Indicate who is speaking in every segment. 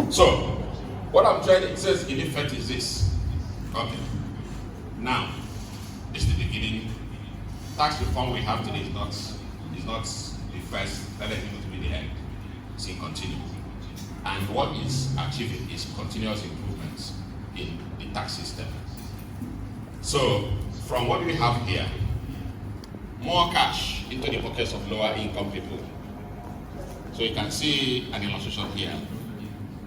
Speaker 1: So, what I'm trying to say in effect is this. Okay. Now, this is the beginning. Tax reform we have today is not the first, that is going to be the end. It's in continue. And what is achieving is continuous improvements in the tax system. So, from what we have here, more cash into the pockets of lower income people. So you can see an illustration here.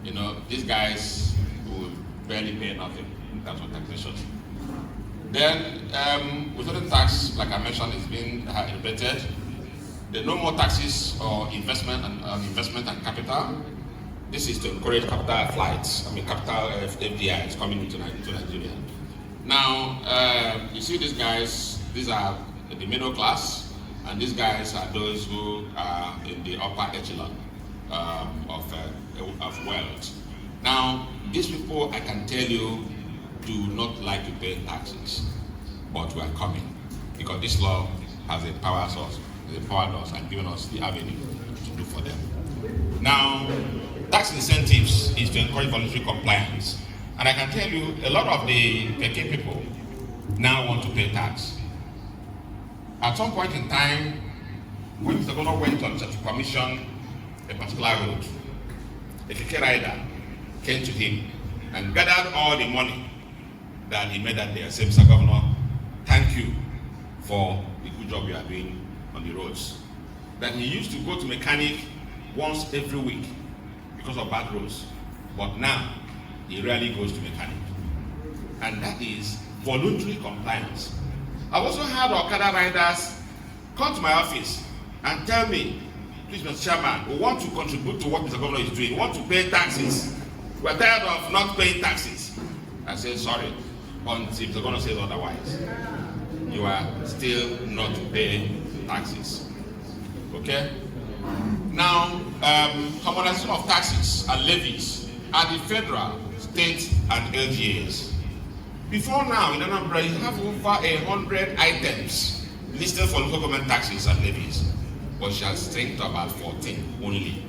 Speaker 1: You know, these guys would barely pay nothing in terms of taxation. Then, withholding tax, like I mentioned, is being elevated. There are no more taxes or investment and capital. This is to encourage capital flights. Capital FDIs coming into Nigeria. Now, you see these guys. These are the middle class, and these guys are those who are in the upper echelon of wealth. Now, these people, I can tell you, do not like to pay taxes, but we are coming because this law has empowered us and given us the avenue to do for them. Now, tax incentives is to encourage voluntary compliance, and I can tell you, a lot of the Peking people now want to pay tax. At some point in time, when Mr. Governor went on to commission a particular road, a Keke rider came to him and gathered all the money that he made that day and said, Mr. Governor, thank you for the good job you are doing on the roads. That he used to go to mechanic once every week because of bad roads, but now he rarely goes to mechanic. And that is voluntary compliance. I've also had Okada riders come to my office and tell me, please, Mr. Chairman, we want to contribute to what Mr. Governor is doing. We want to pay taxes. We're tired of not paying taxes. I say, sorry, until Mr. Governor says otherwise. You are still not paying taxes. Okay? Now, harmonization of taxes and levies at the federal, state, and LGAs. Before now, in Anambra, you have over 100 items listed for local government taxes and levies, but she has strength to about 14 only,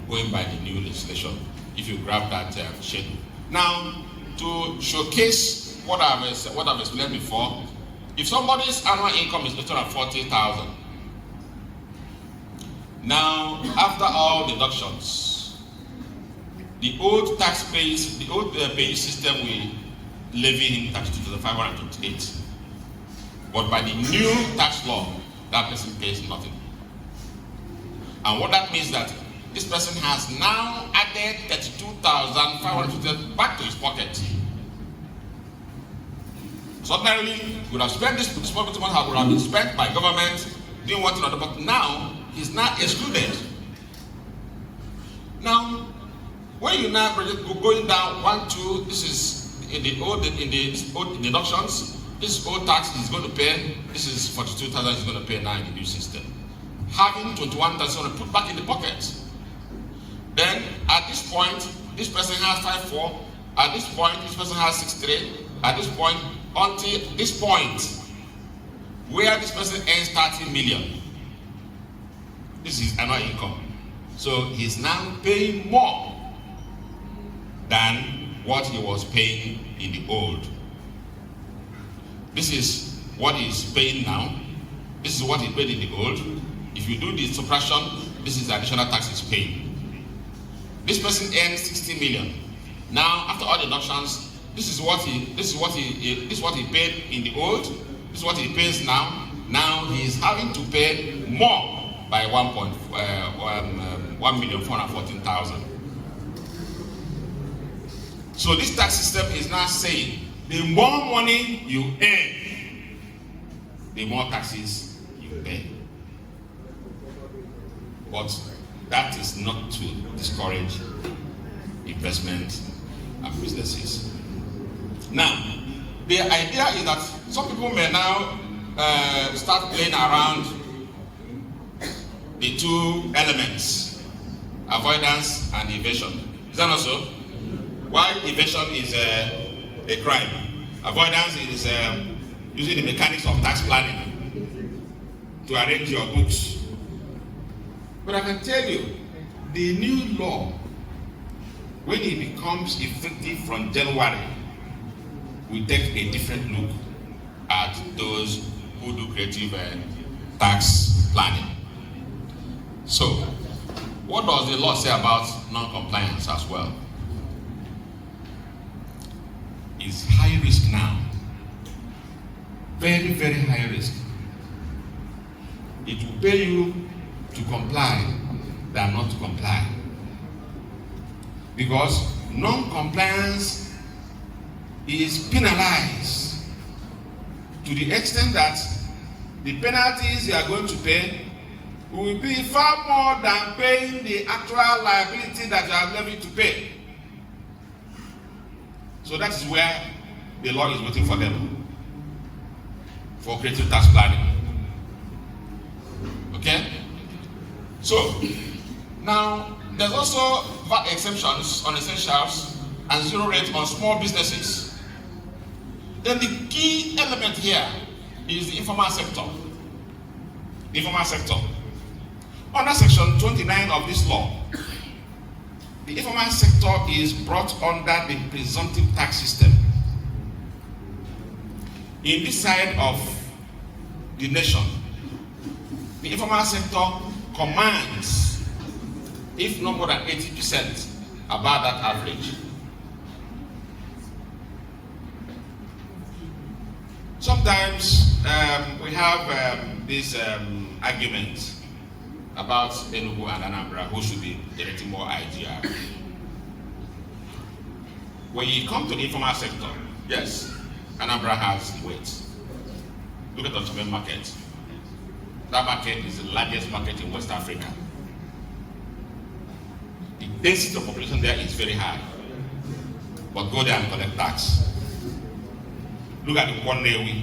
Speaker 1: going by the new legislation, if you grab that schedule. Now, to showcase what I've explained before, if somebody's annual income is 840,000, now, after all deductions, the old taxpayers, the old pay system will levy him tax to 528. But by the new tax law, that person pays nothing. And what that means that this person has now added 32,500 back to his pocket. So ordinarily, he would have spent this money would have been spent by government doing what another, but now he's not excluded. Now, when you now going down 1, 2, this is in the old deductions, this old tax is going to pay, this is 42,000 is going to pay now in the new system. Having 21,000 put back in the pocket. Then at this point, this person has 5.4, at this point, this person has 6.3, at this point, until this point, where this person earns 30 million. This is annual income. So he's now paying more than what he was paying in the old. This is what he's paying now. This is what he paid in the old. If you do the subtraction, this is the additional tax he's paying. This person earns 60 million. Now, after all deductions, this is what he paid in the old. This is what he pays now. Now he is having to pay more by 1,414,000. So this tax system is now saying the more money you earn, the more taxes you pay. But that is not to discourage investment and businesses. Now, the idea is that some people may now start playing around the two elements, avoidance and evasion. Is that not so? Why evasion is a crime? Avoidance is using the mechanics of tax planning to arrange your books. But I can tell you, the new law when it becomes effective from January, we take a different look at those who do creative tax planning. So, what does the law say about non-compliance as well? It's high risk now. Very, very high risk. It will pay you to comply than not to comply. Because non-compliance is penalized to the extent that the penalties you are going to pay will be far more than paying the actual liability that you are levied to pay. So that is where the law is waiting for them, for creative tax planning. Okay? So, now, there's also VAT exemptions on essentials and zero rate on small businesses. Then the key element here is the informal sector. The informal sector. Under section 29 of this law, the informal sector is brought under the presumptive tax system. In this side of the nation, the informal sector commands, if not more than 80%, about that average. Sometimes we have this argument about Enugu and Anambra, who should be generating more IGR. When you come to the informal sector, yes, Anambra has weight. Look at the Chime market. That market is the largest market in West Africa. The density of population there is very high. But go there and collect tax. Look at the Kwanewi.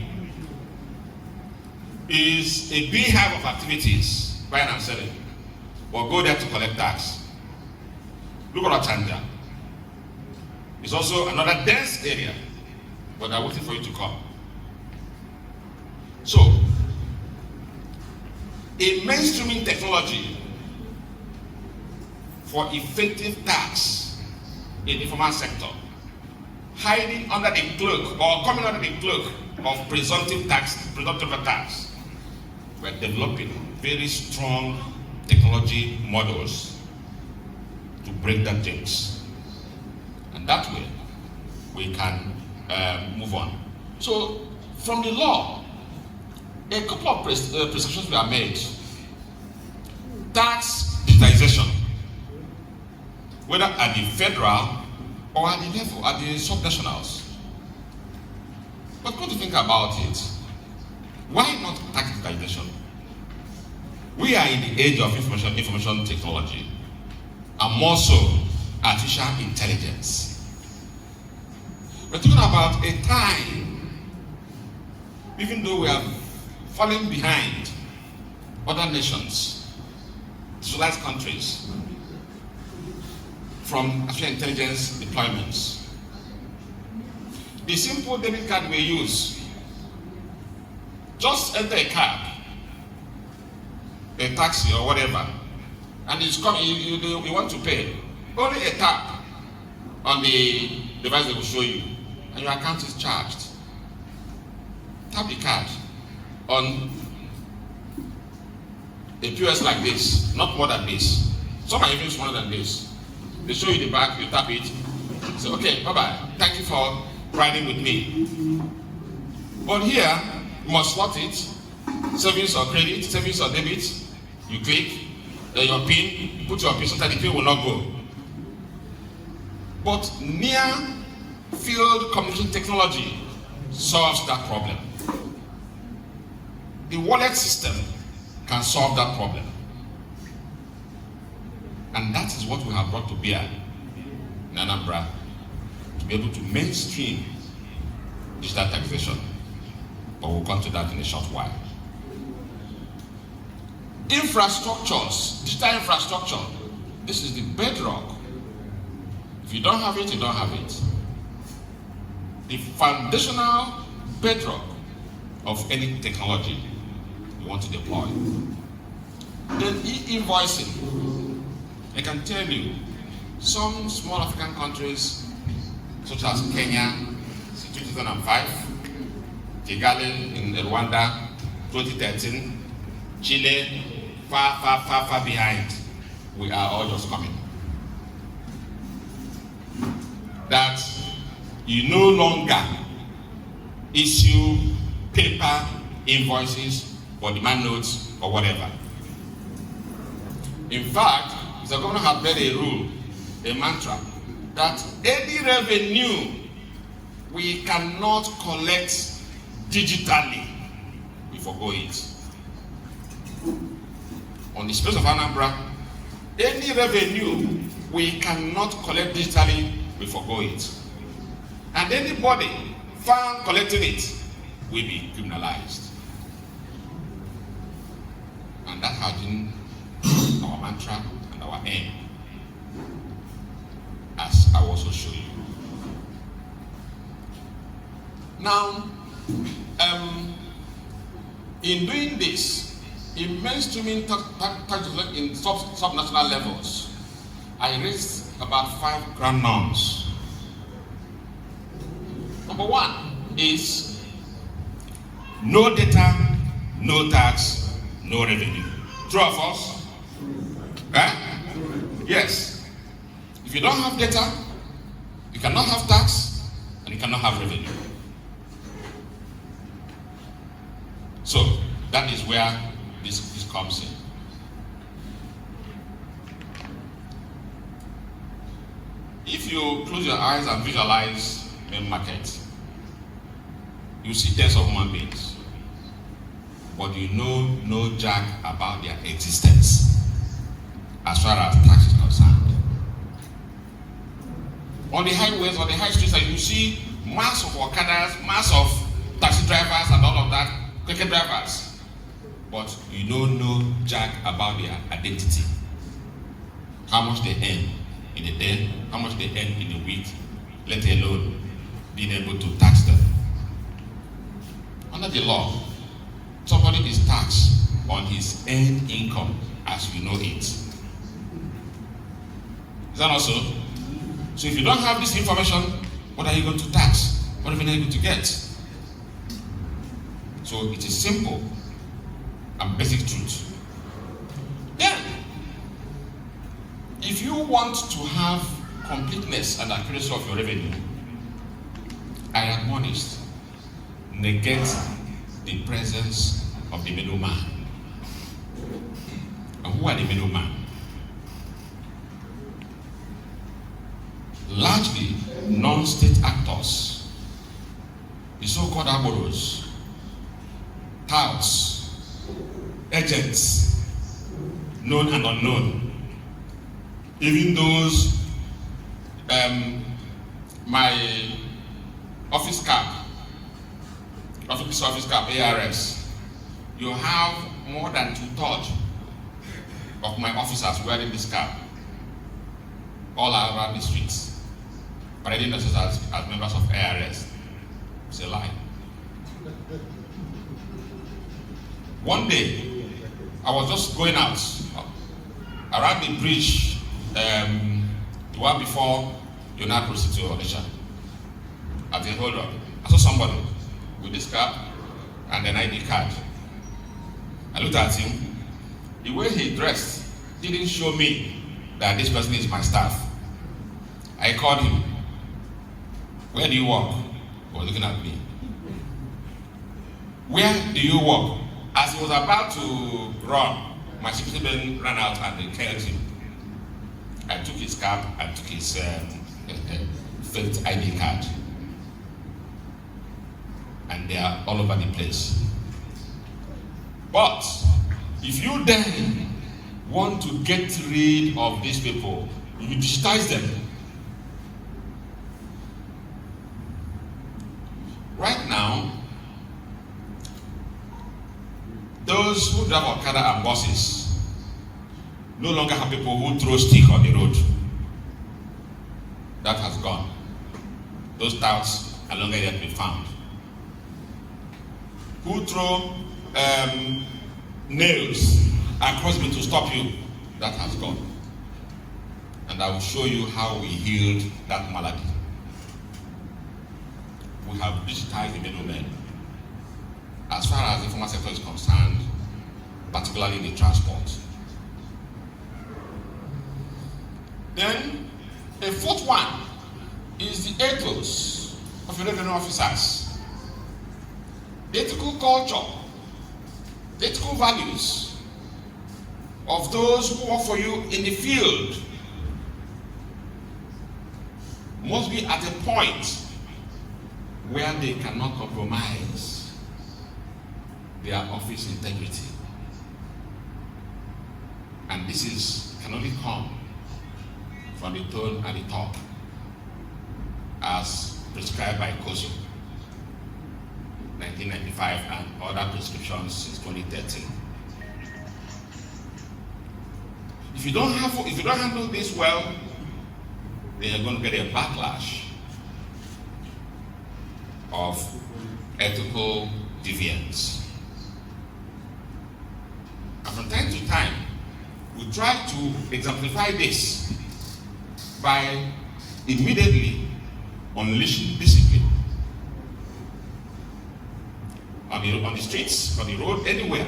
Speaker 1: It's a beehive of activities, buying and selling. But go there to collect tax. Look at Ochanja. It's also another dense area, but they're waiting for you to come. So, a mainstreaming technology for effective tax in the informal sector, hiding under the cloak or coming under the cloak of presumptive tax. We're developing very strong technology models to break that jinx. And that way, we can move on. So, from the law, a couple of prescriptions were made. Tax digitization, whether at the federal or at the level, at the subnationals. But come to think about it, why not tax digitization? We are in the age of information technology, and more so, artificial intelligence. We're talking about a time, even though we are falling behind other nations, civilized countries, from artificial intelligence deployments. The simple debit card we use, just enter a cab, a taxi or whatever, and it's coming, you want to pay. Only a tap on the device they will show you, and your account is charged. Tap the card on a POS like this, not more than this. Some are even smaller than this. They show you the back, you tap it, say, okay, bye-bye, thank you for riding with me. But here, you must slot it, savings or credit, savings or debit, you click, your PIN, you put your PIN, sometimes the PIN will not go. But near-field communication technology solves that problem. The wallet system can solve that problem. And that is what we have brought to bear in Anambra, to be able to mainstream digital taxation. But we'll come to that in a short while. Infrastructures, digital infrastructure, this is the bedrock. If you don't have it, you don't have it. The foundational bedrock of any technology you want to deploy. Then e-invoicing. I can tell you, Some small African countries, such as Kenya, 2005, Kigali in Rwanda, 2013, Chile, far behind. We are all just coming. That you no longer issue paper invoices or demand notes or whatever. In fact, the governor had made a rule, a mantra, that any revenue we cannot collect digitally, we forgo it. On the space of Anambra, any revenue we cannot collect digitally, we forgo it. And anybody found collecting it will be criminalized. And that has been our mantra and our aim, as I will also show you. Now, in doing this, in mainstreaming tax in subnational levels, I raised about 5 grand norms. Number 1 is no data, no tax, no revenue. True or false? Yes. If you don't have data, you cannot have tax, and you cannot have revenue. So that is where this comes in. If you close your eyes and visualize the market, you see tens of human beings, but you know no jack about their existence as far as tax is concerned. On the highways, on the high streets, you see mass of Okadas, mass of taxi drivers and all of that, cricket drivers, but you don't know jack about their identity. How much they earn in a day, how much they earn in a week, let alone being able to tax them. Under the law, somebody is taxed on his earned income as we know it. Is that also? So if you don't have this information, what are you going to tax? What are you going to get? So it is simple and basic truth. Then, if you want to have completeness and accuracy of your revenue, I admonish, negate the presence of the middleman. And who are the middlemen? Largely non-state actors, the so-called aboros, touts, agents, known and unknown, even those my office cap, ARS, you have more than 2/3 of my officers wearing this cap all around the streets, parading themselves as members of ARS. It's a lie. One day, I was just going out around the bridge, the one before United Prostitute Audition. At the hold up, I saw somebody with this cap and an ID card. I looked at him. The way he dressed didn't show me that this person is my staff. I called him. Where do you work? He was looking at me. Where do you work? As he was about to run, my security men ran out and they killed him. I took his cap and took his fake ID card. And they are all over the place. But if you then want to get rid of these people, you digitize them. Right now, those who drive Okada and buses no longer have people who throw stick on the road. That has gone. Those touts are no longer yet be found. Who throw nails across me to stop you? That has gone. and I will show you how we healed that malady. We have digitized the middlemen. As far as the informal sector is concerned, particularly in the transport. Then, the fourth one is the ethos of the revenue officers. The ethical culture, the ethical values of those who work for you in the field must be at a point where they cannot compromise their office integrity. And this can only come from the tone and the talk as prescribed by COSO 1995 and other prescriptions since 2013. If you don't handle this well, then you're going to get a backlash of ethical deviance. And from time to time, we try to exemplify this by immediately unleashing discipline on the streets, on the road, anywhere.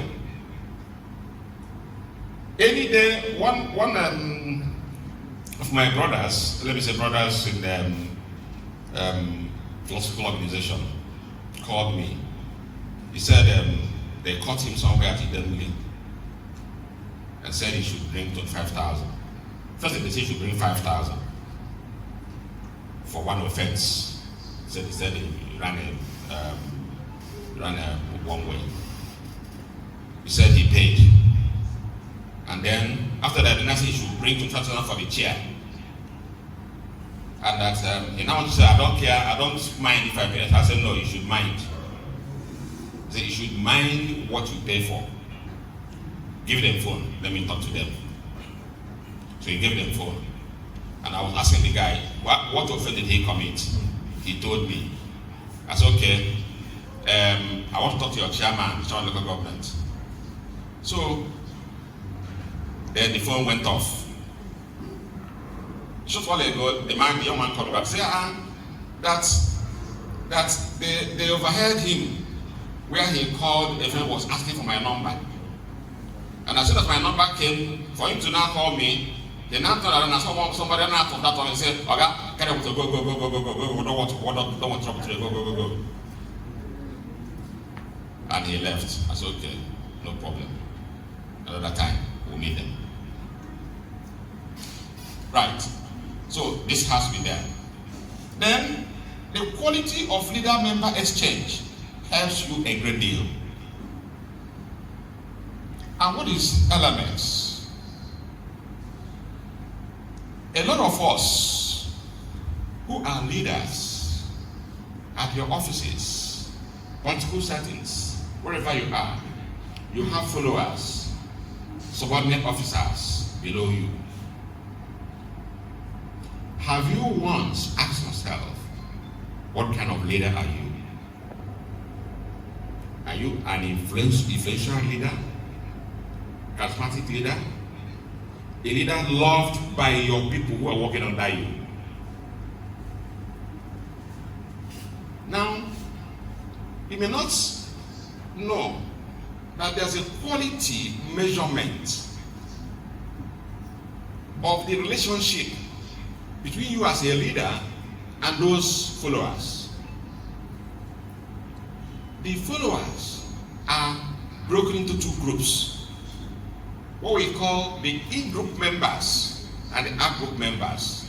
Speaker 1: Any day, one of my brothers, let me say brothers in the philosophical organization, called me. He said they caught him somewhere at Ezeilo and said he should bring 25,000. First they said he should bring 5,000 for one offense. He said he ran a one way. He said he paid. And then after that, then I said he should bring 25,000 for the chair. And that he now wants to say, I don't care, I don't mind if I pay. I said, no, you should mind. He said, you should mind what you pay for. Give them phone, let me talk to them. So he gave them phone. And I was asking the guy, what offense did he commit? He told me. I said, okay, I want to talk to your chairman, the local government. So then the phone went off. Short while ago, the young man called back and said, that they overheard him where he called a friend was asking for my number. And as soon as my number came, for him to now call me, they now turned around and somebody now from that one and said, Awka, carry on, go, don't want trouble today, go. And he left. I said, okay, no problem. Another time, we'll meet them. Right. So this has to be there. Then the quality of leader-member exchange helps you a great deal. And what is elements? A lot of us who are leaders at your offices, political settings, wherever you are, you have followers, subordinate officers below you. Have you once asked yourself, what kind of leader are you? Are you an influential leader? Charismatic leader? A leader loved by your people who are working under you? Now, you may not know that there's a quality measurement of the relationship between you as a leader and those followers. The followers are broken into two groups. What we call the in-group members and the out-group members.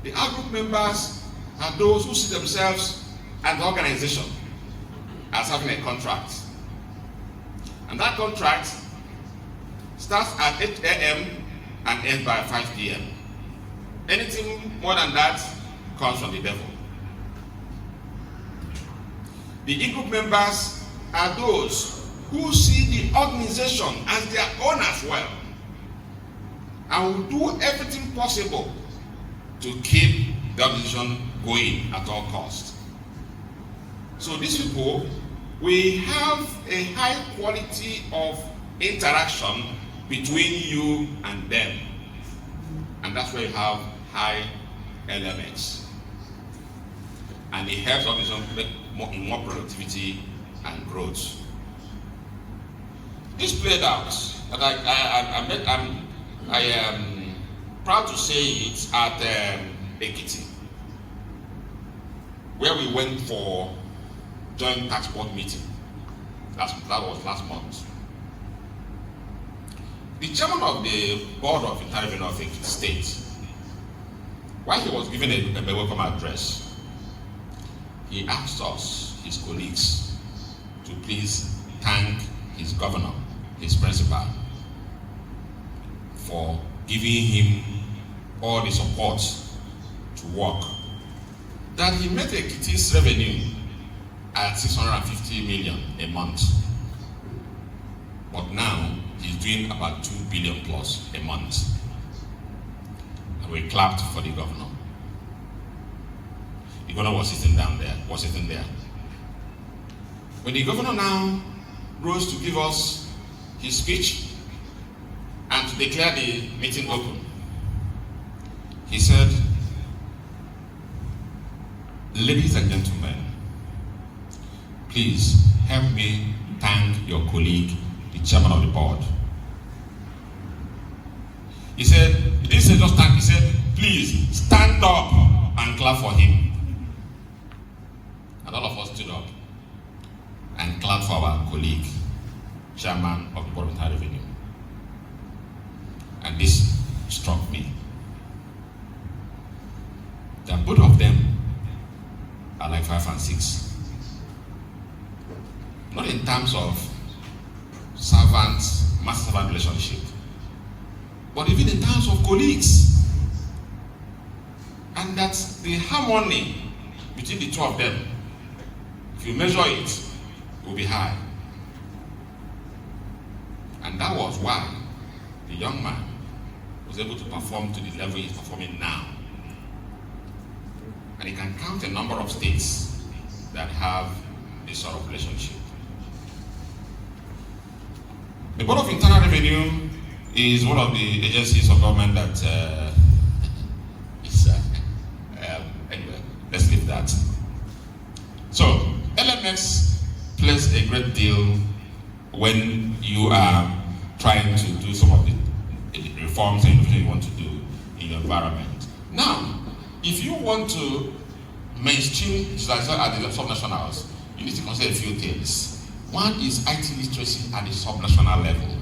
Speaker 1: The out-group members are those who see themselves as the organization as having a contract. And that contract starts at 8 a.m. and ends by 5 p.m. Anything more than that comes from the devil. The in-group members are those who see the organization as their own as well and will do everything possible to keep the organization going at all costs. So these people, we have a high quality of interaction between you and them. And that's where you have high LMX. And it helps organizations make more productivity and growth. This played out, and I am proud to say it at Ekiti, where we went for joint tax board meeting. That was last month. The chairman of the board of Internal Revenue State, while he was giving a welcome address, he asked us, his colleagues, to please thank his governor, his principal, for giving him all the support to work. That he met Ekiti's revenue at 650 million a month. But now he's doing about 2 billion plus a month. And we clapped for the governor. The governor was sitting there. When the governor now rose to give us his speech and to declare the meeting open, he said, "Ladies and gentlemen, please help me thank your colleague, the chairman of the board." He said, he didn't say just stand, he said, "Please stand up and clap for him." And all of us stood up and clapped for our colleague, chairman of the board of Internal Revenue. And this struck me, that both of them are like 5 and 6. Not in terms of master-servant relationship, but even in terms of colleagues. And that the harmony between the two of them, if you measure it, will be high. And that was why the young man was able to perform to the level he's performing now. And he can count a number of states that have this sort of relationship. The Board of Internal Revenue is one of the agencies of government that anyway, let's leave that. So, LMX plays a great deal when you are trying to do some of the reforms and everything you want to do in your environment. Now, if you want to mainstream digitalization at the subnationals, you need to consider a few things. One is IT literacy at the subnational level.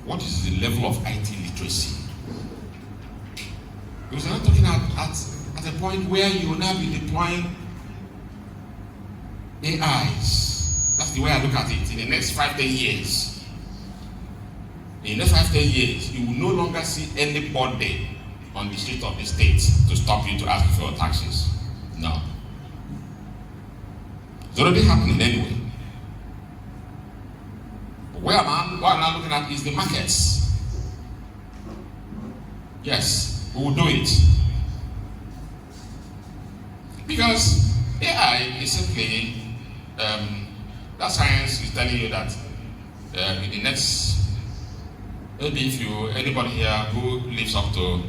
Speaker 1: What is the level of IT literacy? Because we're not talking at a point where you will now be deploying AIs. That's the way I look at it. In the next 5-10 years, you will no longer see anybody on the street of the state to stop you to ask for your taxes. No. It's already happening anyway. But what I'm now looking at is the markets. Yes, we will do it. Because AI is simply, that science is telling you that in the next, maybe if anybody here who lives up to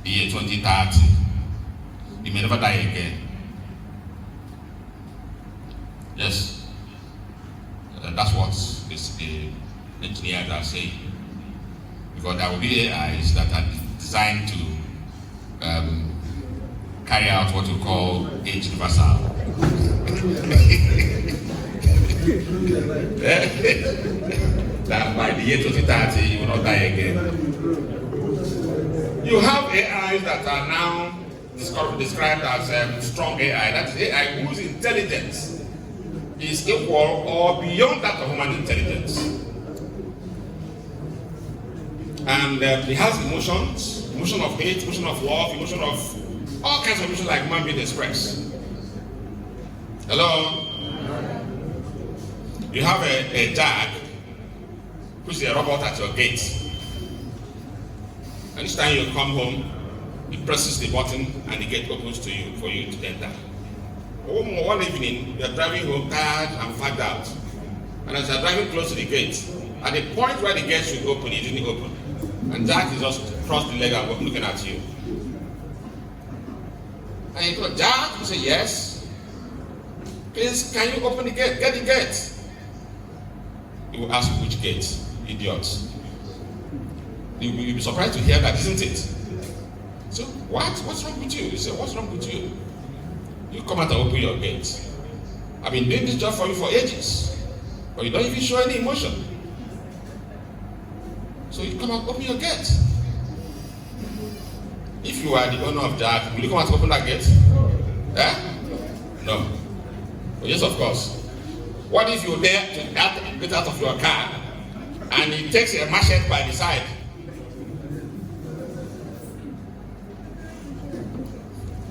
Speaker 1: the year 2030, he may never die again. Yes, that's what the engineers are saying. Because there will be AIs that are designed to carry out what we call age reversal. That by the year 2030, you will not die again. You have AIs that are now described as strong AI. That is AI whose intelligence is equal or beyond that of human intelligence. And it has emotions, emotion of hate, emotion of love, emotion of all kinds of emotions like human beings express. Hello? You have a jag, which is a robot at your gate. And each time you come home, it presses the button and the gate opens to you for you to enter. One evening, you're driving home tired and fagged out. And as you're driving close to the gate, at the point where the gate should open, it didn't open. And Jack is just crossed the leg and looking at you. And you go, Jack, you say, yes. Please, can you open the gate? Get the gate. He will ask you which gate, idiot. You'll be surprised to hear that, isn't it? So, what? What's wrong with you? You say, what's wrong with you? You come out and open your gate. I've been doing this job for you for ages, but you don't even show any emotion. So you come out, open your gate. If you are the owner of Jack, will you come out and open that gate? Eh? No. But yes, of course. What if you're there to get out of your car and he takes a machete by the side?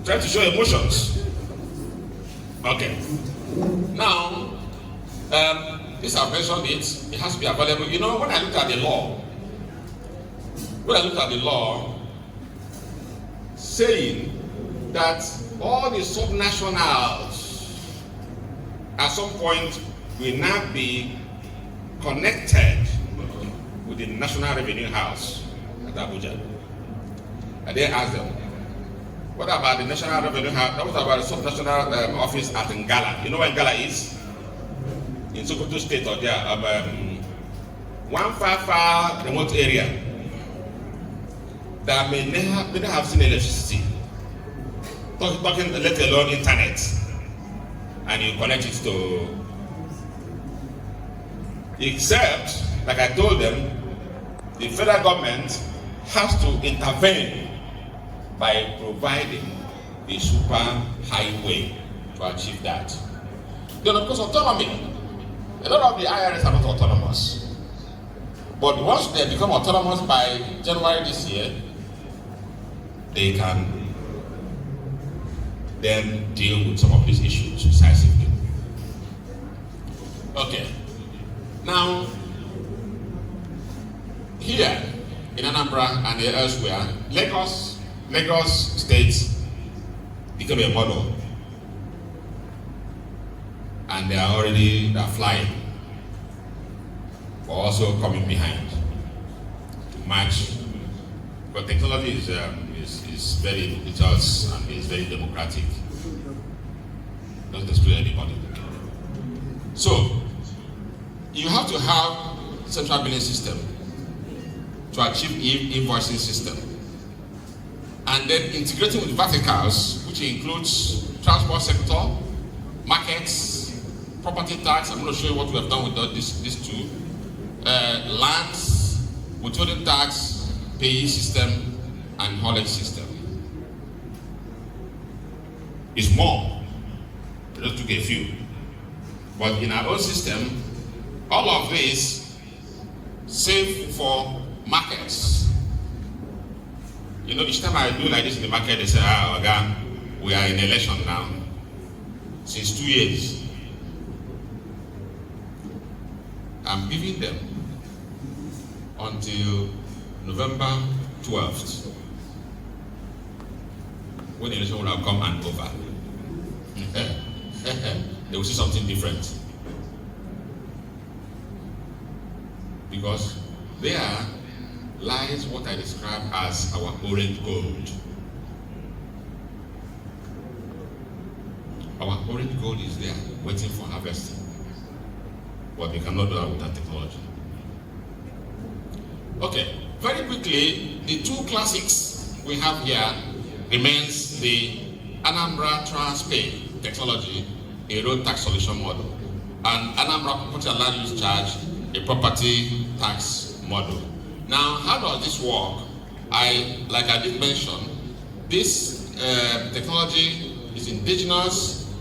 Speaker 1: Try to show emotions. Okay. Now, this I've mentioned it has to be available. You know, when I looked at the law, saying that all the subnationals at some point will now be connected with the National Revenue House at Abuja. And they asked them, what about the National Revenue House? What about the subnational office at Ngala? You know where Ngala is? In Sokoto State or there, one far remote area that may never have seen electricity. Talking let alone internet. And you connect it to, except, like I told them, the federal government has to intervene by providing a super highway to achieve that. Then of course autonomy. A lot of the IRS are not autonomous. But once they become autonomous by January this year, they can then deal with some of these issues decisively. Okay. Now, here in Anambra and elsewhere, Lagos State became a model, and they are flying, but also coming behind to match. But technology is very religious and is very democratic. Doesn't exclude anybody. So you have to have central billing system to achieve invoicing system. And then integrating with verticals, which includes transport sector, markets, property tax. I'm going to show you what we have done with these two. Lands, withholding tax, payee system, and haulage system. It's more. We just took a few. But in our own system, all of this, save for markets. You know, each time I do like this in the market, they say, Awka, we are in election now. Since 2 years. I'm giving them until November 12th, when the election will have come and over. They will see something different. Because there lies what I describe as our orange gold. Our orange gold is there, waiting for harvesting. But we cannot do that without technology. Okay, very quickly, the two classics we have here remains the Anambra TransPay technology, a road tax solution model, and Anambra Property and Land Use Charge, a property tax model. Now, how does this work? Like I did mention, this technology is indigenous.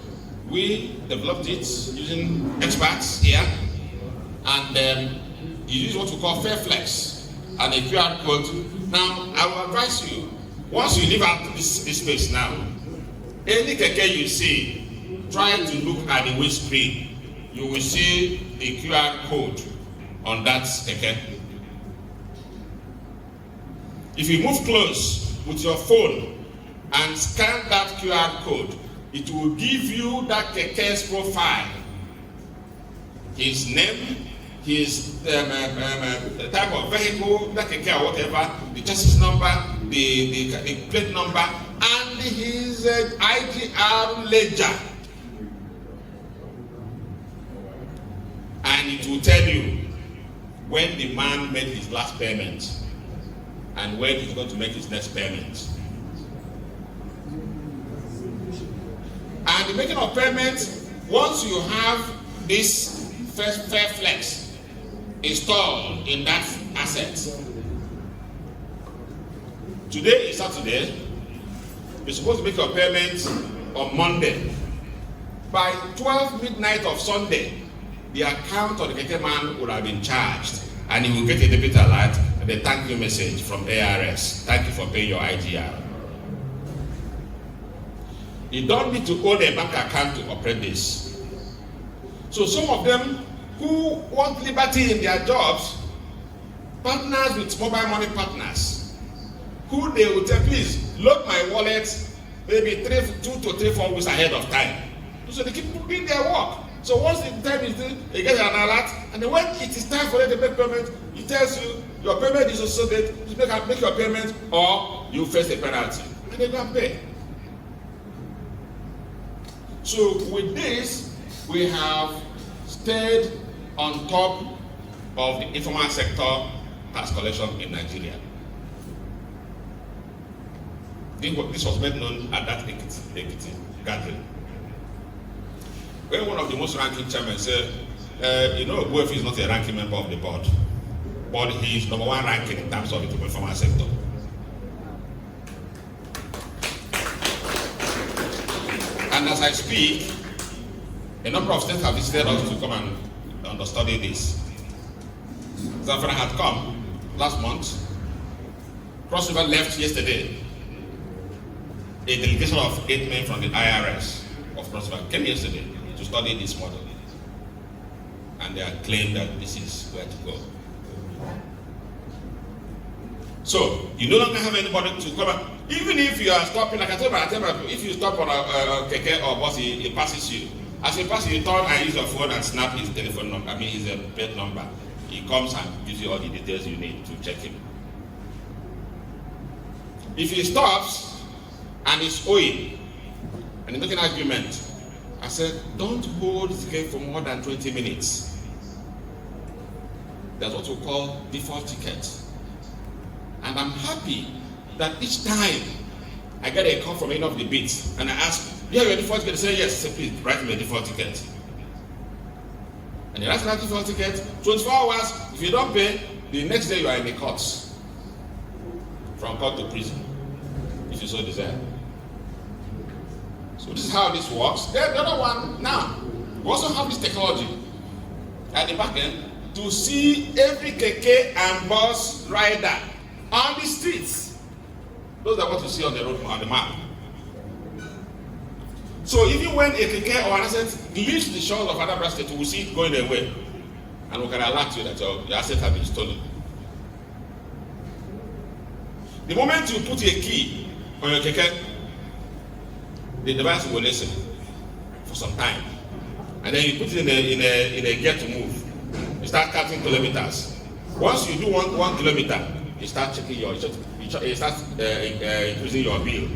Speaker 1: We developed it using experts here, and you use what we call Fairflex and a QR code. Now, I will advise you, once you leave out this space now, any keke you see, try to look at the windscreen. You will see the QR code on that keke. If you move close with your phone and scan that QR code, it will give you that keke's profile, his name, his the type of vehicle, the keke or whatever, the chassis number, the plate number, and his IGR ledger. And it will tell you when the man made his last payment and when he's going to make his next payment. And the making of payments, once you have this Fair Flex installed in that asset. Today is Saturday. You're supposed to make your payment on Monday. By 12 midnight of Sunday, the account of the keke man would have been charged, and he will get a debit alert and a thank you message from ARS. Thank you for paying your IGR. You don't need to own a bank account to operate this. So some of them who want liberty in their jobs, partners with mobile money partners, who they will tell, please load my wallet maybe 2 to 4 weeks ahead of time. So they keep doing their work. So once the time is due, they get an alert, and then when it is time for them to make payment, it tells you your payment is also that you make your payment or you face a penalty. And they go and pay. So with this, we have stayed on top of the informal sector tax collection in Nigeria. This was made known at that Ekiti gathering. When one of the most ranking chairmen said, Ogbuefi is not a ranking member of the board, but he is number 1 ranking in terms of the informal sector. And as I speak, a number of states have visited us to come and understudy this. Zamfara had come last month. Cross River left yesterday. A delegation of 8 men from the IRS of Cross River came yesterday to study this model. And they have claimed that this is where to go. So, you no longer have anybody to come up. Even if you are stopping, like I tell you, if you stop on a keke or bus, it passes you. As he passes, you turn and use your phone and snap his telephone number, his bed number. He comes and gives you all the details you need to check him. If he stops and is owing and he's making an argument, I said, don't hold the ticket for more than 20 minutes. That's what we call default ticket. And I'm happy that each time I get a call from any of the bits and I ask, you have your default ticket? They say, yes. I say, please write me a default ticket. And you write that default ticket, 24 hours, if you don't pay, the next day you are in the courts. From court to prison, if you so desire. So this is how this works. Then the other one, now, we also have this technology at the back end to see every keke and bus rider on the streets. Those are what you see on the road, on the map. So even when a keke or an asset leaves the shores of Anambra State, we will see it going away. And we can alert you that your asset has been stolen. The moment you put a key on your keke, the device will listen for some time. And then you put it in a gear to move. You start counting kilometers. Once you do one kilometer, you start checking you start increasing your bill.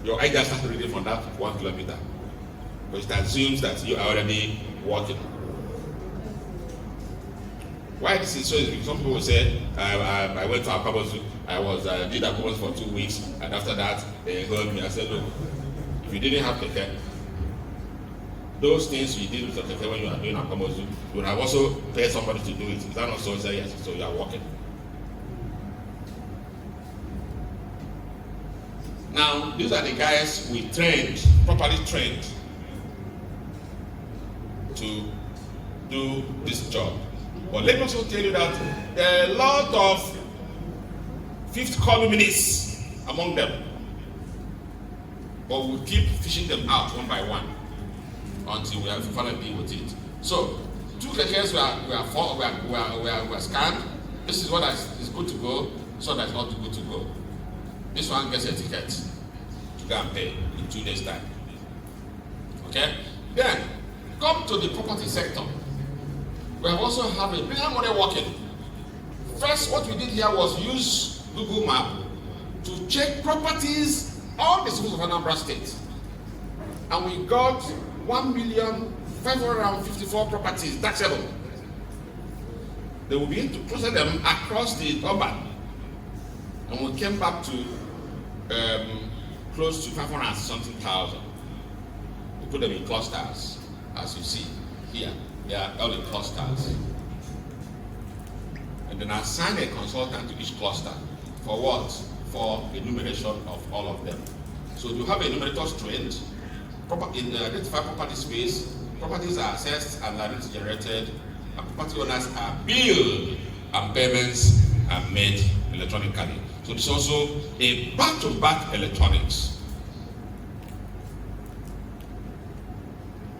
Speaker 1: Your idea starts reading from that 1 kilometer. Because it assumes that you are already working. Why this is so is because some people will say, I went to Akabozu, I was did Akabozu for 2 weeks, and after that they heard me. I said, look, if you didn't have keke, those things you did with your keke when you are doing Akabozu, you would have also paid somebody to do it. Is that not so? Say yes, so you are working. Now, these are the guys we trained, properly trained, to do this job. But let me also tell you that there are a lot of fifth columnists among them. But we'll keep fishing them out one by one until we have finally deal with it. So, 2 kekes were scanned. This is what is good to go, so that's not good to go. This one gets a ticket to go and pay in 2 days' time. Okay? Then, come to the property sector. We have also have a bigger money working. First, what we did here was use Google Map to check properties all the schools of Anambra State. And we got 1,554 properties taxable. They will begin to process them across the urban. And we came back to close to 500-something thousand. We put them in clusters, as you see here. They are all in clusters. And then I assign a consultant to each cluster. For what? For enumeration of all of them. So you have enumerators trained, identify property space, properties are assessed and are generated, and property owners are billed and payments are made electronically. So it's also a back-to-back electronics.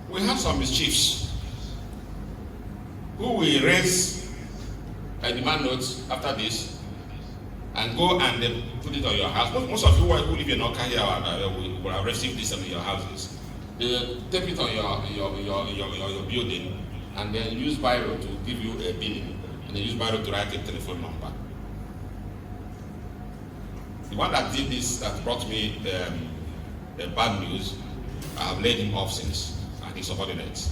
Speaker 1: We have some mischiefs who will raise a demand note after this and go and put it on your house. Most of you who live in Awka here will have received this in your houses. They take it on your building and then use Biro to give you a billing, and then use Biro to write a telephone number. The one that did this, that brought me the bad news, I have laid him off since, and his subordinates.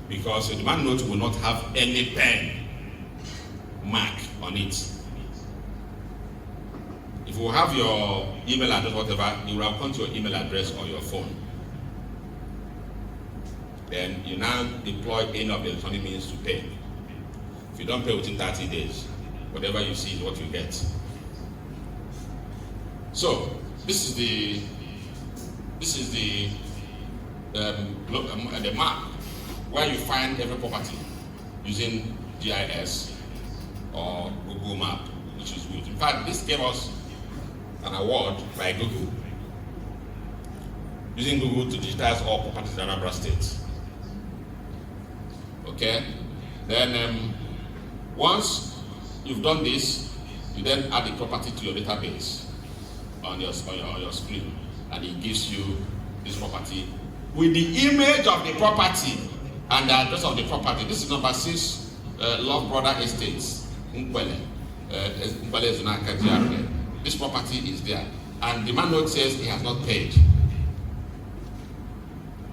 Speaker 1: Because the demand note will not have any pen mark on it. If you have your email address, whatever, you will account your email address on your phone. Then you now deploy any of the electronic means to pay. If you don't pay within 30 days, whatever you see is what you get. So this is the map where you find every property using GIS or Google Map, which is good. In fact, this gave us an award by Google, using Google to digitize all properties in Anambra State. Okay? Then once you've done this, you then add the property to your database on your screen, and it gives you this property with the image of the property and the address of the property. This is number 6, Love Brother Estates, Nkwele. Nkwele is Zunaka GRA. This property is there, and the man note says he has not paid.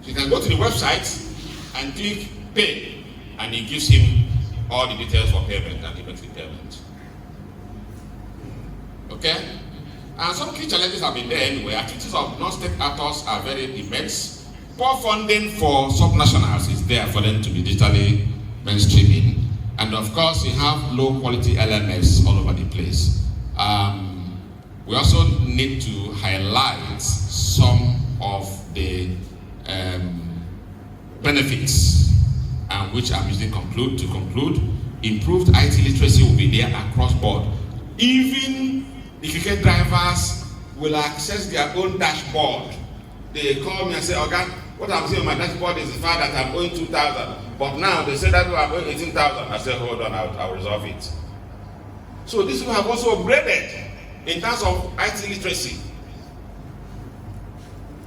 Speaker 1: So you can go to the website and click pay, and it gives him all the details for payment, and he makes the payment. Okay? And some key challenges have been there anyway. Activities of non-state actors are very immense. Poor funding for subnationals is there for them to be digitally mainstreaming. And of course, you have low quality LMS all over the place. We also need to highlight some of the benefits, which I'm using to conclude. Improved IT literacy will be there across board. Even the cricket drivers will access their own dashboard. They call me and say, "Okay, what I'm seeing on my dashboard is the fact that I'm owing 2,000. But now they say that I'm owing 18,000. I say, hold on, I'll resolve it. So these people have also upgraded in terms of IT literacy.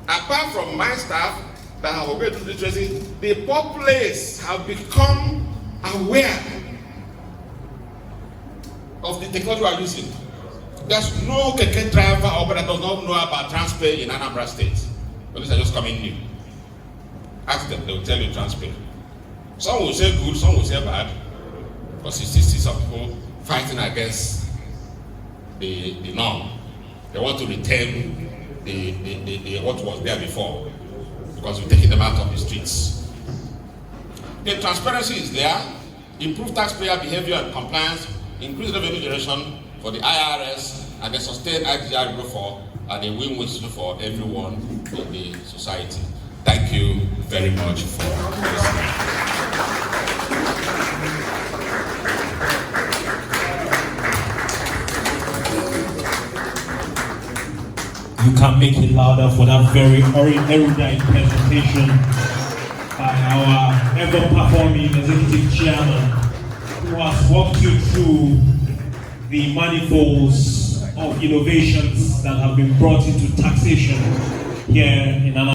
Speaker 1: Apart from my staff that have upgraded literacy, the populace have become aware of the technology we are using. There's no keke driver or that does not know about TransPay in Anambra State. But these are just coming new. Ask them, they will tell you TransPay. Some will say good, some will say bad. Because you still see some people fighting against the norm. They want to retain the what was there before, because we're taking them out of the streets. The transparency is there. Improve taxpayer behavior and compliance. Increase revenue generation for the IRS, and the sustain IGR growth for and a win-win solution for everyone in the society. Thank you very much for listening.
Speaker 2: You can make it louder for that very erudite presentation by our ever-performing executive chairman, who has walked you through the manifolds of innovations that have been brought into taxation here in Anambra.